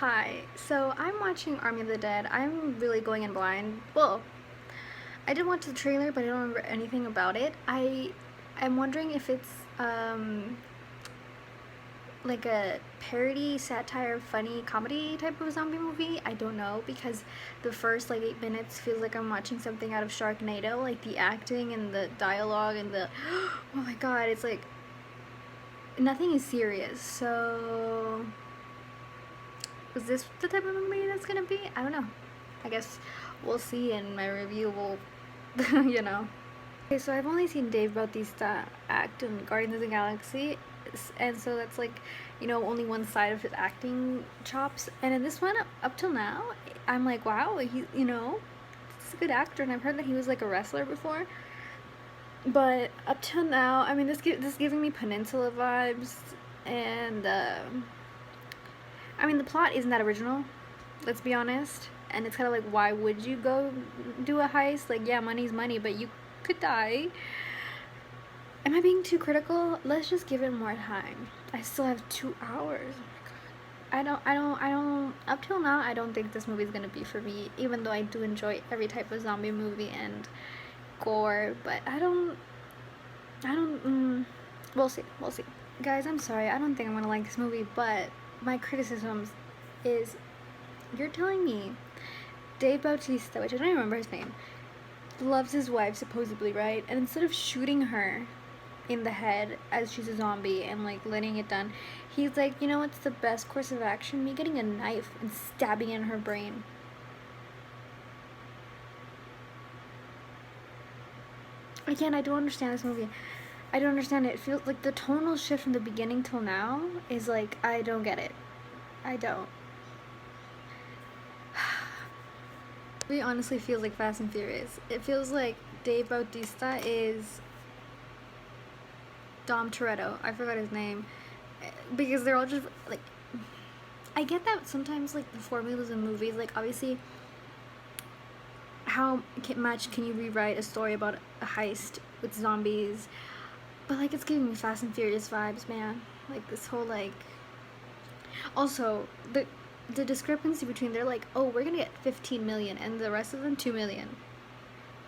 Hi, so I'm watching Army of the Dead. I'm really going in blind. Well, I did watch the trailer, but I don't remember anything about it. I'm wondering if it's like a parody, satire, funny comedy type of zombie movie. I don't know because the first like 8 minutes feels like I'm watching something out of Sharknado. Like the acting and the dialogue and the oh my god, it's like nothing is serious. So is this the type of movie that's gonna be? I don't know. I guess we'll see in my review. We'll, you know. Okay, so I've only seen Dave Bautista act in Guardians of the Galaxy, and so that's like, only one side of his acting chops. And in this one, up till now, I'm like, wow, he's a good actor, and I've heard that he was like a wrestler before. But up till now, I mean, this giving me Peninsula vibes, and I mean, the plot isn't that original. Let's be honest. And it's kind of like, why would you go do a heist? Like, yeah, money's money, but you could die. Am I being too critical? Let's just give it more time. I still have 2 hours. Oh my god. I don't. Up till now, I don't think this movie is gonna be for me. Even though I do enjoy every type of zombie movie and gore, but I don't. I don't. We'll see. We'll see. Guys, I'm sorry. I don't think I'm gonna like this movie, but my criticisms is you're telling me Dave Bautista, which I don't even remember his name, loves his wife supposedly, right? And instead of shooting her in the head as she's a zombie and like letting it done, he's like, you know what's the best course of action? Me getting a knife and stabbing in her brain. Again, I don't understand this movie. I don't understand it. It feels like the tonal shift from the beginning till now is like, I don't get it. I don't. It honestly feels like Fast and Furious. It feels like Dave Bautista is Dom Toretto. I forgot his name. Because they're all just like, I get that sometimes like the formulas in movies, like obviously how much can you rewrite a story about a heist with zombies, but like it's giving me Fast and Furious vibes, man. Like this whole like, also the discrepancy between, they're like, oh, we're gonna get 15 million and the rest of them 2 million.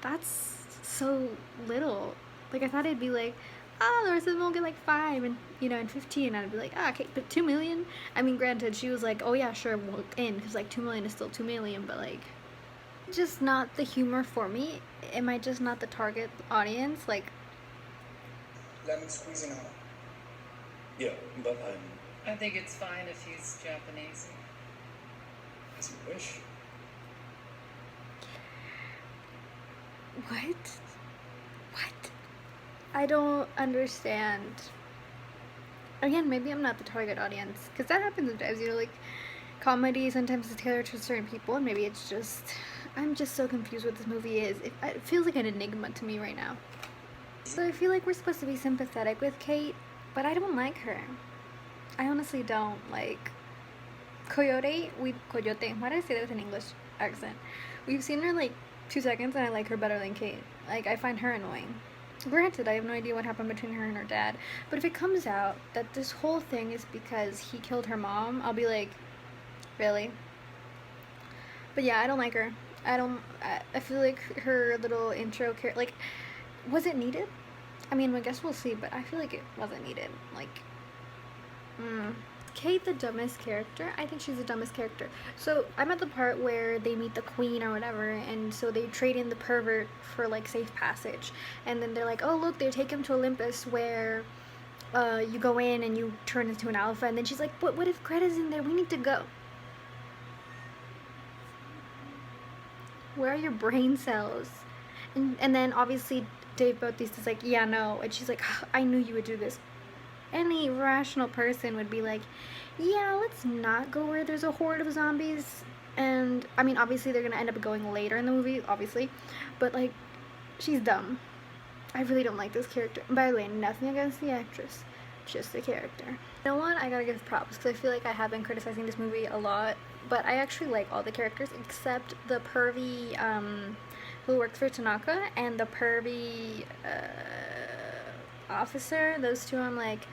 That's so little. Like I thought it'd be like, oh, the rest of them will get like 5 and and 15. I'd be like, ah, okay, but 2 million. I mean, granted, she was like, oh yeah, sure, we'll in, because like 2 million is still 2 million, but like, just not the humor for me. Am I just not the target audience? Like, lemon squeezing on. Yeah, but I think it's fine if he's Japanese. as you wish. what? What? I don't understand. Again, maybe I'm not the target audience, because that happens sometimes. Like comedy sometimes is tailored to certain people, and maybe it's just, I'm just so confused what this movie is. It feels like an enigma to me right now. So I feel like we're supposed to be sympathetic with Kate, but I don't like her. I honestly don't. Like, Coyote, why did I say that with an English accent? We've seen her like 2 seconds, and I like her better than Kate. Like, I find her annoying. Granted, I have no idea what happened between her and her dad, but if it comes out that this whole thing is because he killed her mom, I'll be like, really? But yeah, I don't like her. I feel like her little intro like, was it needed? I mean, I guess we'll see, but I feel like it wasn't needed. Like, Kate, the dumbest character. I think she's the dumbest character. So I'm at the part where they meet the queen or whatever, and so they trade in the pervert for like safe passage, and then they're like, oh look, they take him to Olympus where you go in and you turn into an alpha, and then she's like, what if Greta's in there? We need to go. Where are your brain cells? And then obviously Dave Bautista's like, yeah, no, and she's like, I knew you would do this. Any rational person would be like, yeah, let's not go where there's a horde of zombies. And I mean, obviously they're gonna end up going later in the movie, obviously, but like, she's dumb. I really don't like this character. And by the way, nothing against the actress, just the character. You know what? I gotta give props, because I feel like I have been criticizing this movie a lot, but I actually like all the characters except the pervy who works for Tanaka and the pervy officer. Those two, I'm like,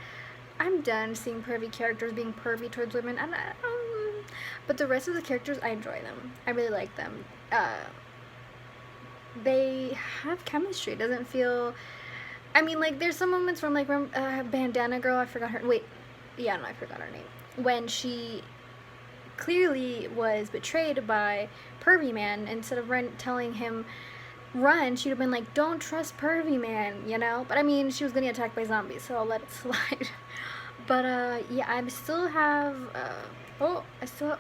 I'm done seeing pervy characters being pervy towards women. And But the rest of the characters, I enjoy them. I really like them. They have chemistry. It doesn't feel. I mean, like, there's some moments where I'm like, Bandana Girl, I forgot her. Wait. Yeah, no, I forgot her name. When she clearly was betrayed by Pervy Man, instead of telling him run, she'd have been like, don't trust Pervy Man, you know? But I mean, she was getting attacked by zombies, so I'll let it slide. But yeah, I still have oh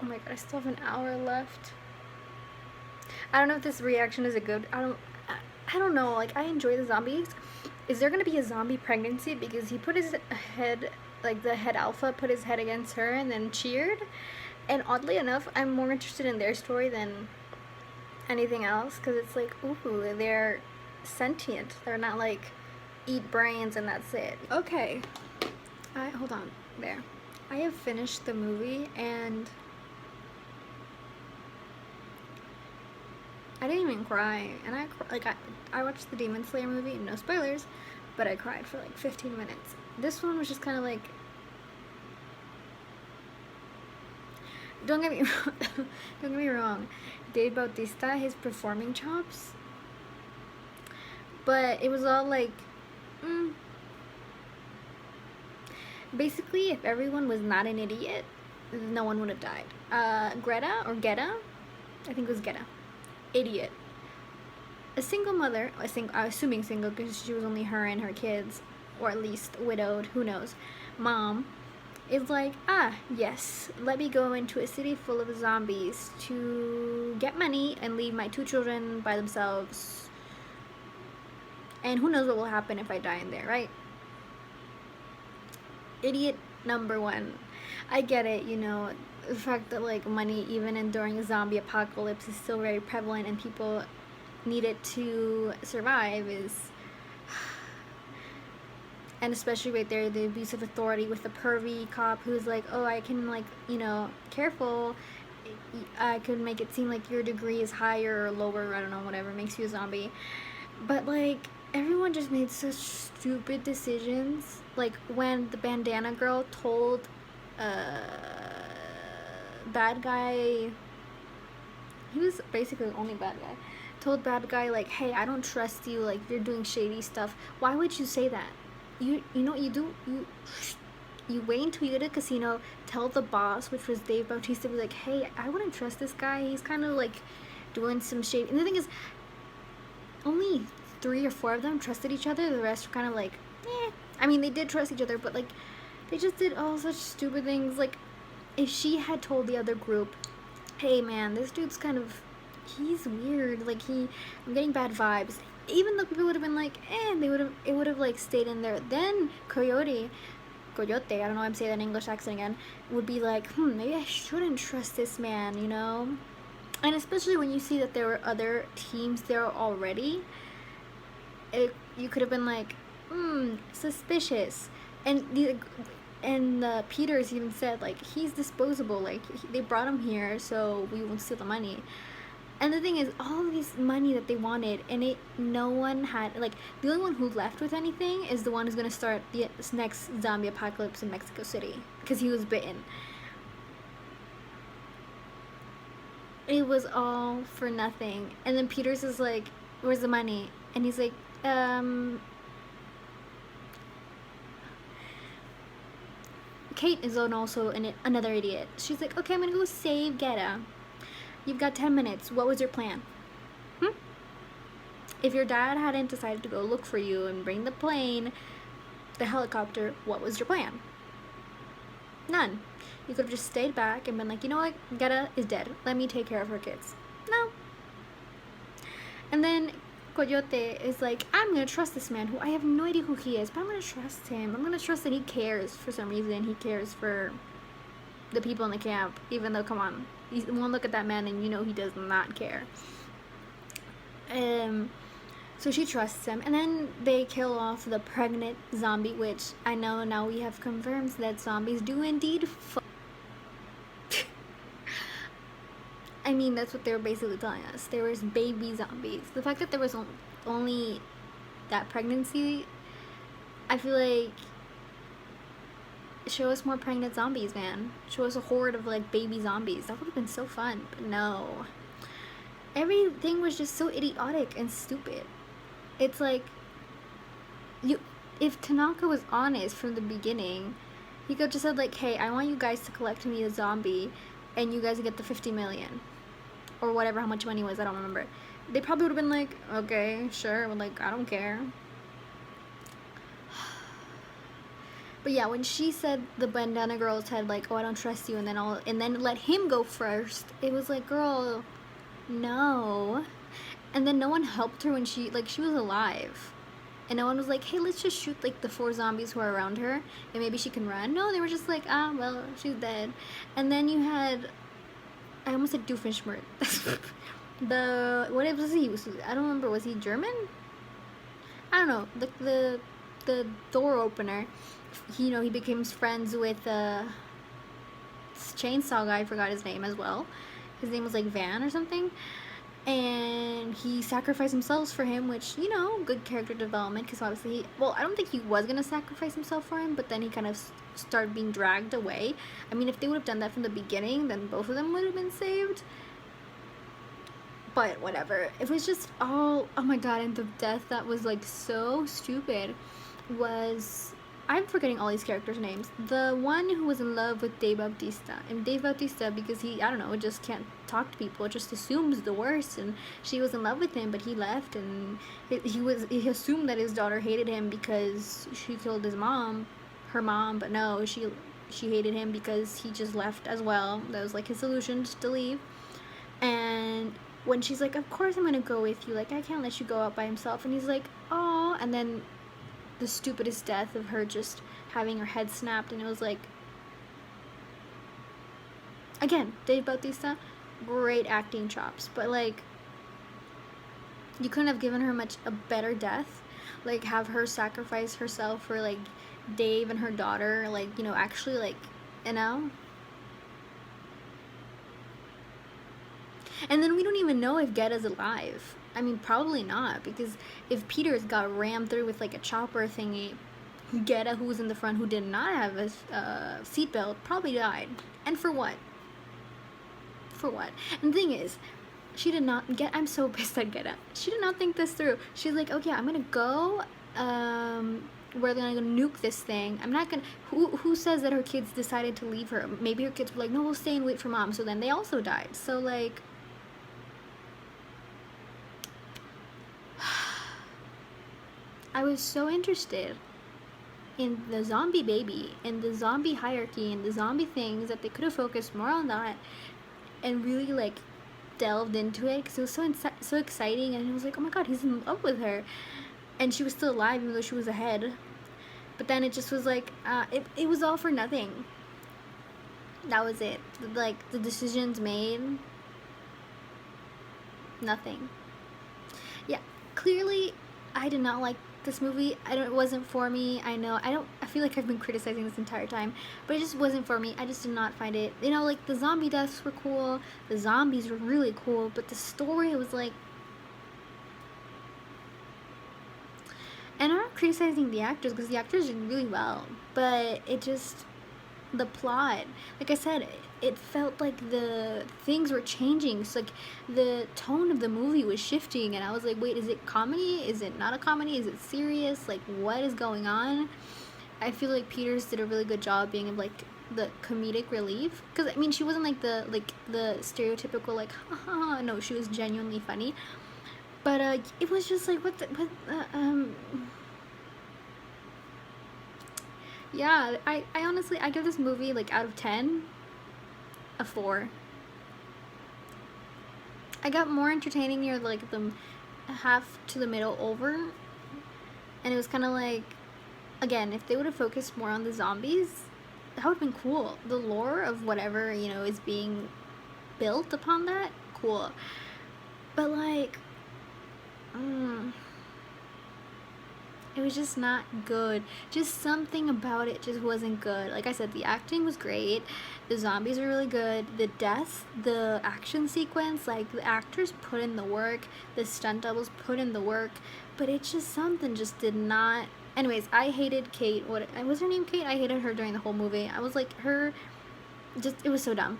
my god, I still have an hour left. I don't know if this reaction is a good. I don't know, like, I enjoy the zombies. Is there gonna be a zombie pregnancy? Because he put his head, like, the head alpha put his head against her and then cheered. And oddly enough, I'm more interested in their story than anything else, because it's like, ooh, they're sentient. They're not like, eat brains and that's it. Okay. Hold on. There. I have finished the movie, and I didn't even cry. And I watched the Demon Slayer movie, no spoilers, but I cried for like 15 minutes. This one was just kind of like, don't get me wrong, Dave Bautista, his performing chops, but it was all like, basically, if everyone was not an idiot, no one would have died. Greta, I think it was Greta, idiot. A single mother, assuming single because she was only her and her kids, or at least widowed, who knows, mom, is like, yes, let me go into a city full of zombies to get money and leave my 2 children by themselves. And who knows what will happen if I die in there, right? Idiot number 1. I get it, you know, the fact that, like, money, even during a zombie apocalypse, is still very prevalent and people need it to survive is... And especially right there, the abuse of authority with the pervy cop who's like, oh, I can, like, you know, careful, I could make it seem like your degree is higher or lower, I don't know, whatever makes you a zombie. But, like, everyone just made such stupid decisions. Like, when the Bandana Girl told bad guy, he was basically the only bad guy, told bad guy, like, hey, I don't trust you, like, you're doing shady stuff. Why would you say that? You know what you do? You wait until you get to the casino, tell the boss, which was Dave Bautista, be like, hey, I wouldn't trust this guy, he's kind of, like, doing some shady. And the thing is, only 3 or 4 of them trusted each other. The rest were kind of like, eh. I mean, they did trust each other, but, like, they just did all such stupid things. Like, if she had told the other group, hey, man, this dude's kind of, he's weird, like, I'm getting bad vibes, even though people would have been like, it would have, like, stayed in there. Then Coyote, I don't know why I'm saying that in English accent again, would be like, maybe I shouldn't trust this man, you know? And especially when you see that there were other teams there already, you could have been like, suspicious. And Peters even said, like, he's disposable, like, they brought him here so we won't steal the money. And the thing is, all of this money that they wanted, and no one had, like, the only one who left with anything is the one who's gonna start this next zombie apocalypse in Mexico City, because he was bitten. It was all for nothing. And then Peters is like, where's the money? And he's like, Kate is also another idiot. She's like, okay, I'm gonna go save Greta. You've got 10 minutes. What was your plan? If your dad hadn't decided to go look for you and bring the plane, the helicopter, what was your plan? None. You could have just stayed back and been like, you know what? Greta is dead. Let me take care of her kids. No. And then Coyote is like, I'm going to trust this man who I have no idea who he is, but I'm going to trust him. I'm going to trust that he cares for some reason. He cares for the people in the camp, even though, come on, one look at that man and you know he does not care. So she trusts him, and then they kill off the pregnant zombie, which I know now we have confirmed that zombies do indeed I mean, that's what they were basically telling us. There was baby zombies. The fact that there was only that pregnancy, I feel like show us more pregnant zombies, man. Show us a horde of like baby zombies. That would have been so fun. But no. Everything was just so idiotic and stupid. It's like, you, if Tanaka was honest from the beginning, he could have just said like, hey, I want you guys to collect me a zombie and you guys get the 50 million. Or whatever, how much money was, I don't remember. They probably would have been like, okay, sure, but like, I don't care. But yeah, when she said the bandana girl's head, like, oh, I don't trust you, and then let him go first, it was like, girl, no. And then no one helped her when she was alive. And no one was like, hey, let's just shoot like the 4 zombies who are around her and maybe she can run. No, they were just like, well, she's dead. And then you had, I almost said Doofenshmirtz. What was he? I don't remember. Was he German? I don't know. The door opener. He became friends with chainsaw guy. I forgot his name as well. His name was like Van or something. And he sacrificed himself for him, which, good character development, because obviously I don't think he was going to sacrifice himself for him, but then he kind of started being dragged away. I mean, if they would have done that from the beginning, then both of them would have been saved. But whatever. It was just all, oh my god, and the death that was like so stupid was, I'm forgetting all these characters' names. The one who was in love with Dave Bautista. And Dave Bautista, because he, I don't know, just can't talk to people, just assumes the worst. And she was in love with him, but he left, and he assumed that his daughter hated him because she killed her mom, but no, she hated him because he just left as well. That was like his solution, just to leave. And when she's like, of course I'm gonna go with you, like, I can't let you go out by himself, and he's like, oh, and then the stupidest death of her just having her head snapped, and it was like, again, Dave Bautista, great acting chops, but like, you couldn't have given her a better death, like have her sacrifice herself for like Dave and her daughter, like, actually, like, and then we don't even know if Getta's alive. I mean, probably not, because if Peters got rammed through with like a chopper thingy, Getta, who was in the front, who did not have a seatbelt, probably died. And for what? For what? And the thing is, she did not I'm so pissed at Getta. She did not think this through. She's like, okay, I'm gonna go, we're gonna nuke this thing. I'm not gonna, who says that her kids decided to leave her? Maybe her kids were like, no, we'll stay and wait for mom. So then they also died. So like, I was so interested in the zombie baby and the zombie hierarchy and the zombie things that they could have focused more on that and really like delved into it, because it was so exciting, and it was like, oh my god, he's in love with her, and she was still alive even though she was ahead. But then it just was like, it was all for nothing. That was it. Like, the decisions made, nothing. Yeah, clearly I did not like this movie. It wasn't for me. I feel like I've been criticizing this entire time, but it just wasn't for me. I just did not find it, like, the zombie deaths were cool, the zombies were really cool, but the story was like, and I'm not criticizing the actors, because the actors did really well, but it just, the plot, like I said, it felt like the things were changing. So like the tone of the movie was shifting, and I was like, wait, is it comedy? Is it not a comedy? Is it serious? Like, what is going on? I feel like Peters did a really good job being like the comedic relief, because I mean, she wasn't like the stereotypical like haha, no, she was genuinely funny. But it was just like, yeah, I honestly, I give this movie, like, out of 10, a 4. I got more entertaining near like the half to the middle over, and it was kind of like, again, if they would have focused more on the zombies, that would have been cool. The lore of whatever, is being built upon that, cool. But like, it was just not good. Just something about it just wasn't good. Like I said, the acting was great. The zombies were really good. The deaths, the action sequence, like, the actors put in the work. The stunt doubles put in the work. But it's just something just did not Anyways, I hated Kate. What was her name? Kate. I hated her during the whole movie. I was like, her, just, it was so dumb.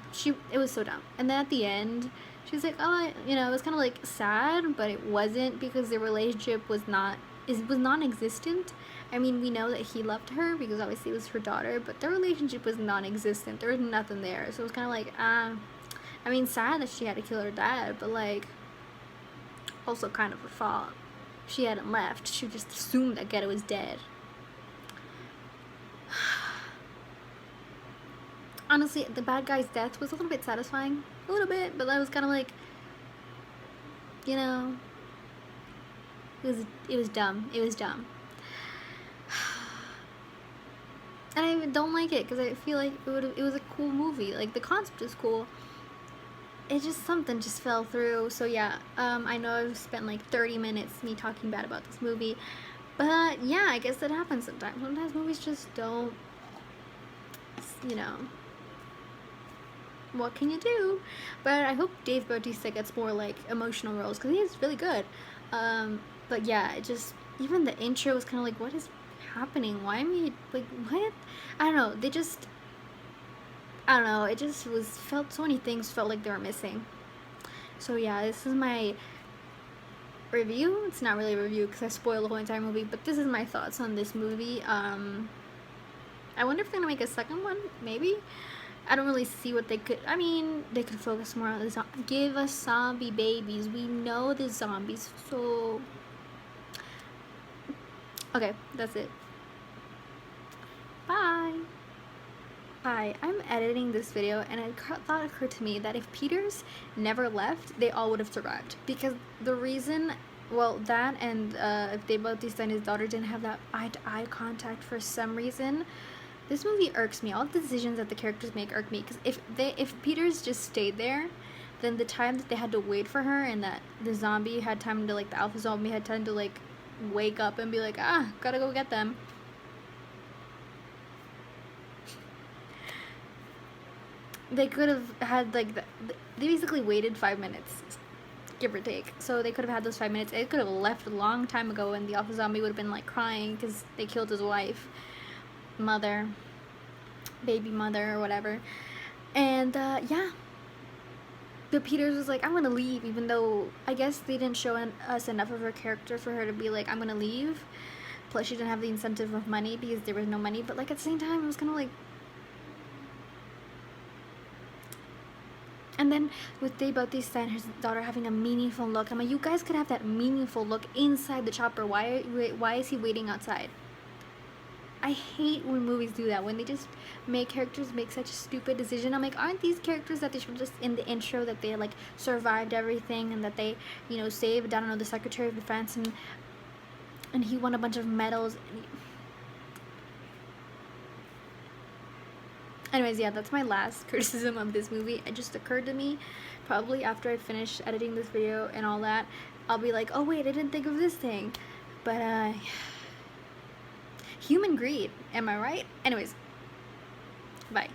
It was so dumb. And then at the end, she was like, oh, you know, it was kind of like sad, but it wasn't, because their relationship was non-existent. I mean, we know that he loved her because obviously it was her daughter, but their relationship was non-existent. There was nothing there. So it was kind of like, I mean, sad that she had to kill her dad, but like, also kind of her fault. She hadn't left. She just assumed that Geto was dead. Honestly, the bad guy's death was a little bit satisfying. A little bit, but that was kind of like, you know, it was dumb. It was dumb. And I don't like it because I feel like it was a cool movie. Like, the concept is cool. It just, something just fell through. So yeah, I know I've spent like 30 minutes me talking bad about this movie, but yeah, I guess that happens sometimes. Sometimes movies just don't, you know, what can you do? But I hope Dave Bautista gets more like emotional roles, because he is really good. But yeah, it just, even the intro was kind of like, what is happening? Why am I like, what? I don't know. They just, I don't know, it just felt, so many things felt like they were missing. So yeah, this is my review. It's not really a review because I spoiled the whole entire movie, but this is my thoughts on this movie. I wonder if they're gonna make a second one, maybe. I don't really see what they could, I mean, they could focus more on the give us zombie babies. We know the zombies, so okay, that's it. Bye. Hi, I'm editing this video, and thought occurred to me that if Peters never left, they all would have survived. Because the reason, well, that and if Dave Bautista and his daughter didn't have that eye-to-eye contact for some reason, this movie irks me. All the decisions that the characters make irk me. Because if Peters just stayed there, then the time that they had to wait for her, and that the zombie had time to, like, the alpha zombie had time to, like, wake up and be like, gotta go get them. They could have had, like, they basically waited 5 minutes, give or take. So they could have had those 5 minutes. It could have left a long time ago, and the alpha zombie would have been, like, crying because they killed his wife, mother, baby mother, or whatever. And, yeah. But Peters was like, I'm gonna leave, even though I guess they didn't show us enough of her character for her to be like, I'm gonna leave. Plus, she didn't have the incentive of money because there was no money. But, like, at the same time, it was kind of like, and then with Dave Bautista and his daughter having a meaningful look, I'm like, you guys could have that meaningful look inside the chopper. Why is he waiting outside? I hate when movies do that, when they just make characters make such a stupid decision. I'm like, aren't these characters that they should just, in the intro, that they, like, survived everything, and that they, you know, saved, I don't know, the Secretary of Defense, and he won a bunch of medals. Anyways, yeah, that's my last criticism of this movie. It just occurred to me, probably after I finish editing this video and all that, I'll be like, oh wait, I didn't think of this thing. But, human greed, am I right? Anyways, bye.